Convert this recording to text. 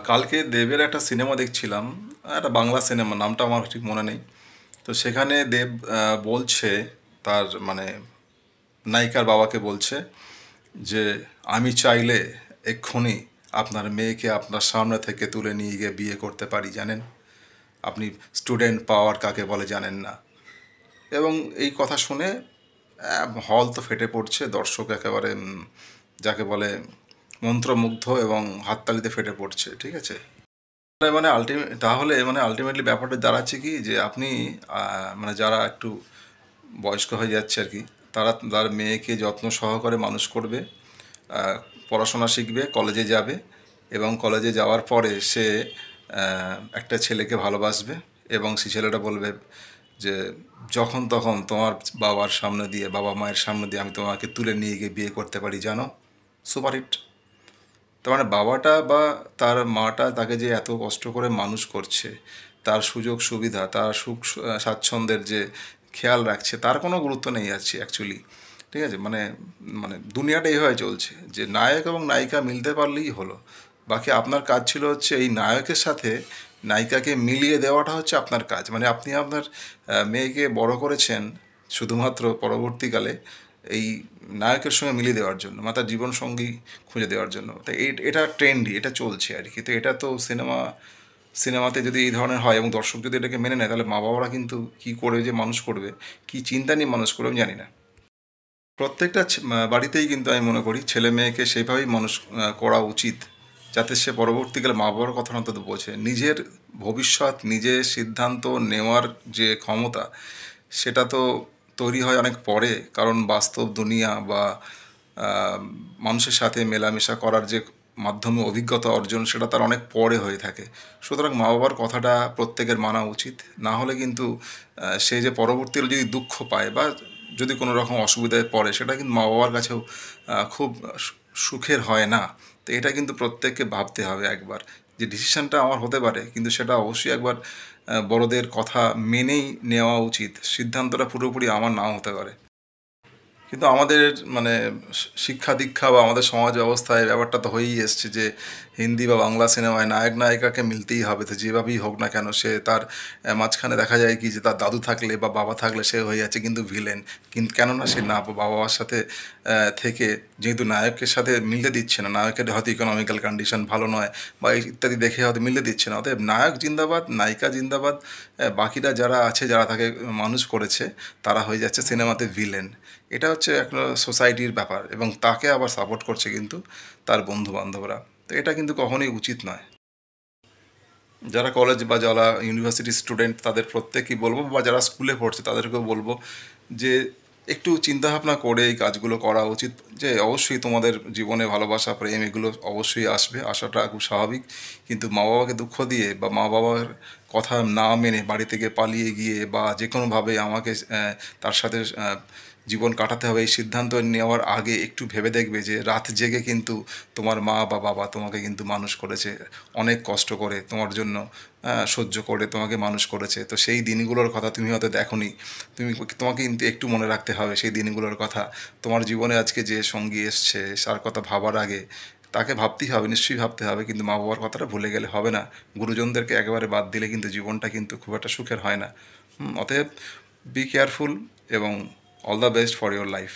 কালকে দেবের একটা সিনেমা দেখছিলাম, একটা বাংলা সিনেমা, নামটা আমার ঠিক মনে নেই। তো সেখানে দেব বলছে, তার মানে নায়িকার বাবাকে বলছে যে আমি চাইলে এক্ষুনি আপনার মেয়েকে আপনার সামনে থেকে তুলে নিয়ে গিয়ে বিয়ে করতে পারি, জানেন? আপনি স্টুডেন্ট পাওয়ার কাকে বলে জানেন না। এবং এই কথা শুনে হল তো ফেটে পড়ছে, দর্শক একেবারে যাকে বলে মন্ত্রমুগ্ধ এবং হাততালিতে ফেটে পড়ছে, ঠিক আছে? তাহলে আলটিমেটলি ব্যাপারটা দাঁড়াচ্ছে কি, যে আপনি মানে যারা একটু বয়স্ক হয়ে যাচ্ছে আর কি, তারা তার মেয়েকে যত্ন সহকারে মানুষ করবে, পড়াশোনা শিখবে, কলেজে যাবে, এবং কলেজে যাওয়ার পরে সে একটা ছেলেকে ভালোবাসবে, এবং সেই ছেলেটা বলবে যে যখন তখন তোমার বাবার সামনে দিয়ে, বাবা মায়ের সামনে দিয়ে আমি তোমাকে তুলে নিয়ে গিয়ে বিয়ে করতে পারি, জানো? সুপারহিট। তার মানে বাবাটা বা তার মাটা তাকে যে এত কষ্ট করে মানুষ করছে, তার সুযোগ সুবিধা, তার সুখ স্বাচ্ছন্দ্যের যে খেয়াল রাখছে, তার কোনো গুরুত্ব নেই আছে অ্যাকচুয়ালি। ঠিক আছে, মানে মানে দুনিয়াটা এইভাবে চলছে যে নায়ক এবং নায়িকা মিলতে পারলেই হলো। বাকি আপনার কাজ ছিল হচ্ছে এই নায়কের সাথে নায়িকাকে মিলিয়ে দেওয়াটা হচ্ছে আপনার কাজ। মানে আপনি আপনার মেয়েকে বড় করেছেন শুধুমাত্র পরবর্তীকালে এই নায়কের সঙ্গে মিলিয়ে দেওয়ার জন্য, মানে তার জীবনসঙ্গী খুঁজে দেওয়ার জন্য। তো এটা ট্রেন্ডি, এটা চলছে আর কি। তো এটা তো সিনেমাতে যদি এই ধরনের হয় এবং দর্শক যদি এটাকে মেনে নেয়, তাহলে মা বাবারা কিন্তু কী করে যে মানুষ করবে, কী চিন্তা নিয়ে মানুষ করবে আমি জানি না। প্রত্যেকটা বাড়িতেই কিন্তু আমি মনে করি ছেলে মেয়েকে সেইভাবেই মানুষ করা উচিত, যাতে সে পরবর্তীকালে মা বাবার কথা অন্তত বোঝে। নিজের ভবিষ্যৎ, নিজের সিদ্ধান্ত নেওয়ার যে ক্ষমতা, সেটা তো তৈরি হয় অনেক পরে, কারণ বাস্তব দুনিয়া বা আহ, মানুষের সাথে মেলামেশা করার যে মাধ্যমে অভিজ্ঞতা অর্জন, সেটা তার অনেক পরে হয়ে থাকে। সুতরাং মা বাবার কথাটা প্রত্যেকের মানা উচিত। না হলে কিন্তু সে যে পরবর্তীকালে যদি দুঃখ পায় বা যদি কোনো রকম অসুবিধায় পড়ে, সেটা কিন্তু মা বাবার কাছেও খুব সুখের হয় না। তো এটা কিন্তু প্রত্যেককে ভাবতে হবে একবার, যে ডিসিশনটা আমার হতে পারে, কিন্তু সেটা অবশ্যই একবার বড়দের কথা মেনেই নেওয়া উচিত। সিদ্ধান্তটা পুরোপুরি আমার নাও হতে পারে। কিন্তু আমাদের মানে শিক্ষা দীক্ষা বা আমাদের সমাজ ব্যবস্থায় ব্যাপারটা তো হয়েই এসছে যে হিন্দি বা বাংলা সিনেমায় নায়ক নায়িকাকে মিলতেই হবে, তো যেভাবেই হোক না কেন সে তার মাঝখানে দেখা যায় কি, যে তার দাদু থাকলে বা বাবা থাকলে সে হয়ে যাচ্ছে কিন্তু ভিলেন। কিন্তু কেননা সে না বাবা মার সাথে থেকে, যেহেতু নায়কের সাথে মিলতে দিচ্ছে না, নায়কের হয়তো ইকোনমিক্যাল কন্ডিশন ভালো নয় বা ইত্যাদি দেখে হয়তো মিলতে দিচ্ছে না, অতএব নায়ক জিন্দাবাদ, নায়িকা জিন্দাবাদ, বাকিরা যারা আছে, যারা তাকে মানুষ করেছে, তারা হয়ে যাচ্ছে সিনেমাতে ভিলেন। এটা হচ্ছে একটা সোসাইটির ব্যাপার, এবং তাকে আবার সাপোর্ট করছে কিন্তু তার বন্ধু বান্ধবরা। তো এটা কিন্তু কখনোই উচিত নয়। যারা কলেজ বা যারা ইউনিভার্সিটি স্টুডেন্ট, তাদের প্রত্যেকেই বলবো, বা যারা স্কুলে পড়ছে তাদেরকেও বলবো যে একটু চিন্তাভাবনা করে এই কাজগুলো করা উচিত। যে অবশ্যই তোমাদের জীবনে ভালোবাসা, প্রেম, এগুলো অবশ্যই আসবে, আসাটা খুব স্বাভাবিক। কিন্তু মা বাবাকে দুঃখ দিয়ে বা মা বাবার কথা না মেনে বাড়ি থেকে পালিয়ে গিয়ে বা যে কোনোভাবে আমাকে তার সাথে জীবন কাটাতে হবে, এই সিদ্ধান্ত নেওয়ার আগে একটু ভেবে দেখবে যে রাত জেগে কিন্তু তোমার মা বা বাবা তোমাকে কিন্তু মানুষ করেছে, অনেক কষ্ট করে তোমার জন্য সহ্য করে তোমাকে মানুষ করেছে। তো সেই দিনগুলোর কথা তুমি হয়তো দেখোনি, তোমাকে কিন্তু একটু মনে রাখতে হবে সেই দিনগুলোর কথা। তোমার জীবনে আজকে যে সঙ্গী এসছে, তার কথা ভাবার আগে তাকে ভাবতেই হবে, নিশ্চয়ই ভাবতে হবে, কিন্তু মা বাবার কথাটা ভুলে গেলে হবে না। গুরুজনদেরকে একেবারে বাদ দিলে কিন্তু জীবনটা কিন্তু খুব একটা সুখের হয় না। অতএব বি কেয়ারফুল, এবং all the best for your life.